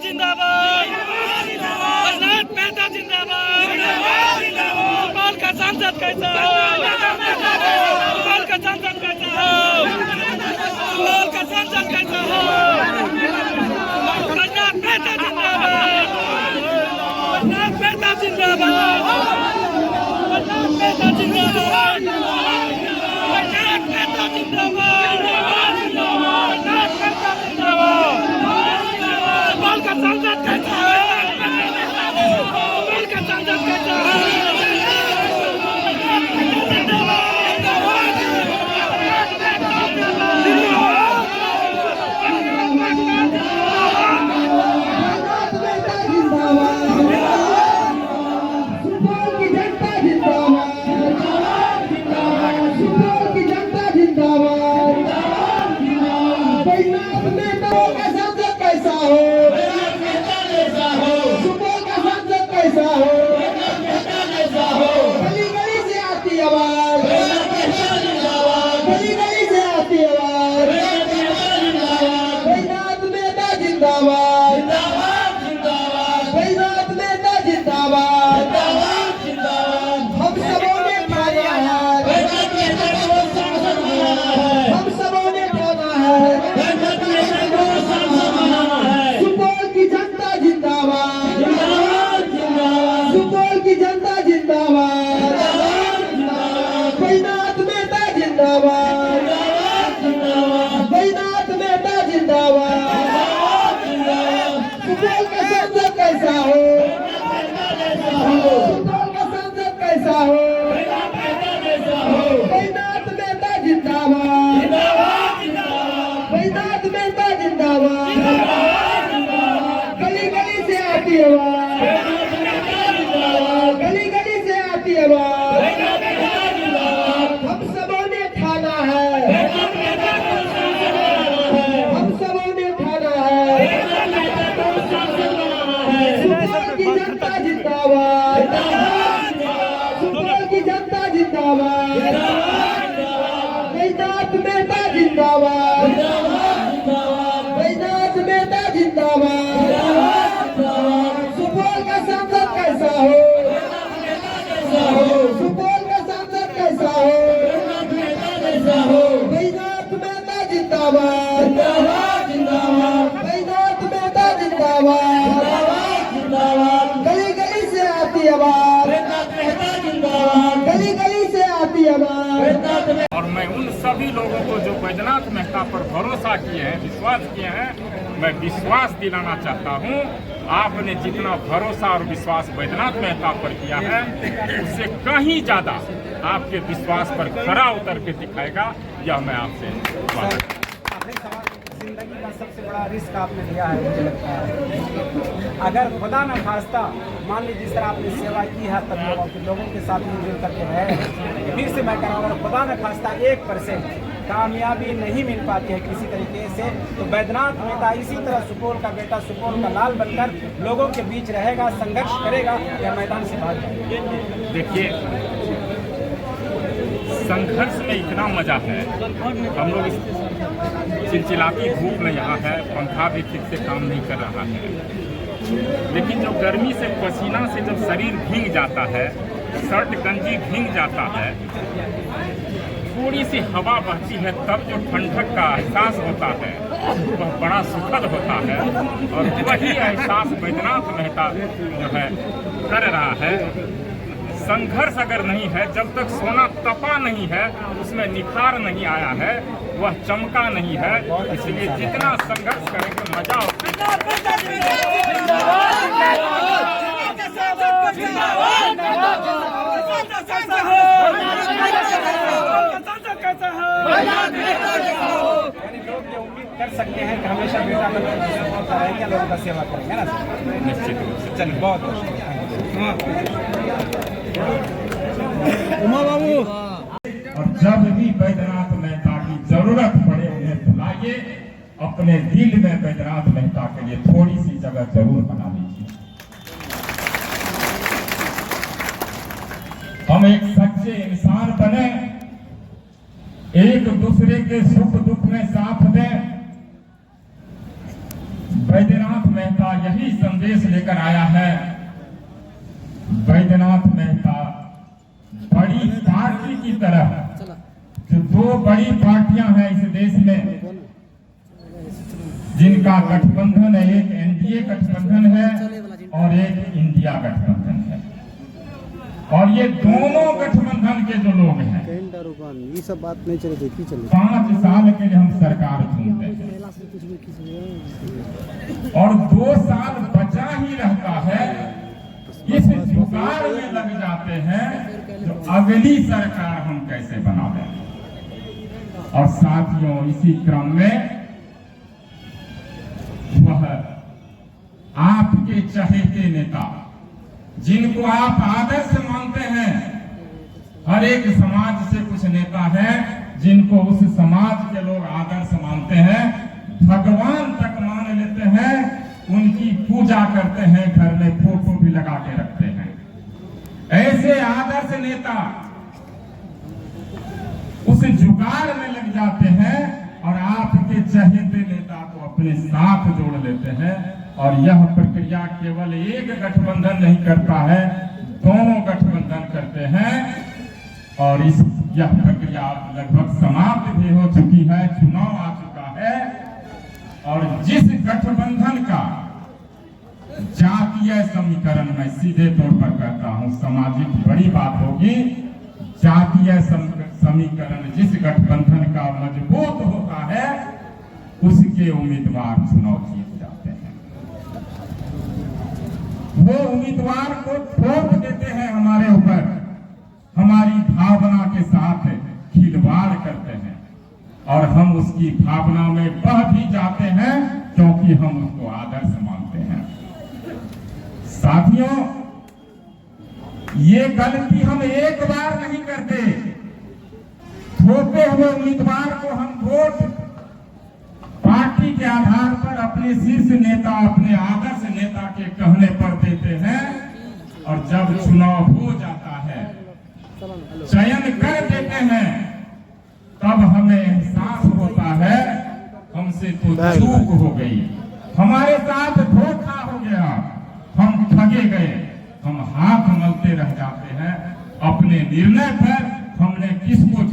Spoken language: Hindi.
जिंदाबाद, बैजनाथ मेहता जिंदाबाद। सुपौल का सांसद कैसा हो, सुपौल का सांसद कैसा हो, सुपौल का सांसद कैसा हो। बैजनाथ मेहता जिंदाबाद, बैजनाथ मेहता जिंदाबाद, बैजनाथ मेहता जिंदाबाद, बैजनाथ मेहता जिंदाबाद, बैजनाथ मेहता जिंदाबाद। सुपौल का सांसद कैसा है, सुपौल का सांसद कैसा है। और मैं उन सभी लोगों को जो बैजनाथ मेहता पर भरोसा किए हैं, विश्वास किए हैं, मैं विश्वास दिलाना चाहता हूं, आपने जितना भरोसा और विश्वास बैजनाथ मेहता पर किया है उससे कहीं ज्यादा आपके विश्वास पर खरा उतर के दिखाएगा। यह मैं आपसे जिंदगी का सबसे बड़ा रिस्क आपने लिया है, मुझे लगता है। अगर खुदा न खास्ता मान लीजिए जिस तरह आपने सेवा की है तब लोगों के साथ मिलजुल करके रहे, फिर से मैं कह रहा हूँ अगर खुदा न खास्ता 1% कामयाबी नहीं मिल पाती है किसी तरीके से, तो बैजनाथ मेहता इसी तरह सुपौल का बेटा, सुपौल का लाल बनकर लोगों के बीच रहेगा, संघर्ष करेगा या मैदान से भाग जाएगा। देखिए, संघर्ष में इतना मजा है, हम लोग इस चिलचिलाती धूप में यहाँ है, पंखा भी ठीक से काम नहीं कर रहा है, लेकिन जो गर्मी से पसीना से जब शरीर भीग जाता है, शर्ट गंजी भीग जाता है, थोड़ी सी हवा बहती है, तब जो ठंडक का एहसास होता है वह बड़ा सुखद होता है। और वही एहसास बैजनाथ मेहता जो है कर रहा है। संघर्ष अगर नहीं है, जब तक सोना तपा नहीं है, उसमें निखार नहीं आया है, वह चमका नहीं है। इसलिए जितना संघर्ष करेंगे मजा कर सकते हैं कि हमेशा बेटा रहेंगे, लोगों का सेवा करेंगे ना। निश्चित रूप से। चलिए, बहुत उमा बाबू, और जब भी बैजनाथ मेहता की जरूरत पड़े उन्हें बुलाइए, अपने दिल में बैजनाथ मेहता के लिए थोड़ी सी जगह जरूर बना लीजिए। हम एक सच्चे इंसान बने, एक दूसरे के सुख दुख में साथ दें, बैद्यनाथ मेहता यही संदेश लेकर आया है। बैद्यनाथ मेहता बड़ी पार्टी की तरह, जो दो बड़ी पार्टियां हैं इस देश में जिनका गठबंधन है, एक एनडीए गठबंधन है और एक इंडिया गठबंधन है, और ये दोनों गठबंधन के जो लोग हैं ये सब बात नहीं चले देखी चले 5 साल के लिए हम सरकार चुनते हैं और 2 साल बचा ही रहता है, इस जुगाड़ में लग जाते हैं जो अगली सरकार हम कैसे बना दें। और साथियों, इसी क्रम में वह आपके चहेते नेता जिनको आप आदर्श मानते हैं, हर एक समाज से कुछ नेता हैं जिनको उस समाज के लोग आदर्श मानते हैं, भगवान तक मान लेते हैं, उनकी पूजा करते हैं, घर में फोटो भी लगा के रखते हैं। ऐसे आदर्श नेता उस जुगाड़ में लग जाते हैं और आपके चहेते नेता को अपने साथ जोड़ लेते हैं। और यह प्रक्रिया केवल एक गठबंधन नहीं करता है, दोनों गठबंधन करते हैं और यह प्रक्रिया लगभग समाप्त भी हो चुकी है, चुनाव आ चुका है। और जिस गठबंधन का जातीय समीकरण, मैं सीधे तौर पर कहता हूं, सामाजिक बड़ी बात होगी, जातीय समीकरण जिस गठबंधन का मजबूत होता है उसके उम्मीदवार चुनाव जीत जाते हैं। वो उम्मीदवार को थोप देते हैं हमारे ऊपर, हमारी भावना के साथ खिलवाड़ करते हैं और हम उसकी भावना में बह भी जाते हैं क्योंकि हम उसको आदर्श मानते हैं। साथियों, ये गलती हम एक बार नहीं करते। थोपे हुए उम्मीदवार को हम वोट पार्टी के आधार पर अपने शीर्ष नेता, अपने आदर्श नेता के कहने पर देते हैं और जब चुनाव हो जाता है, चयन कर देते हैं, तब हमें एहसास होता है हमसे तो चूक हो गई, हमारे साथ धोखा हो गया, हम ठगे गए, हम हाथ मलते रह जाते हैं अपने निर्णय पर हमने किसको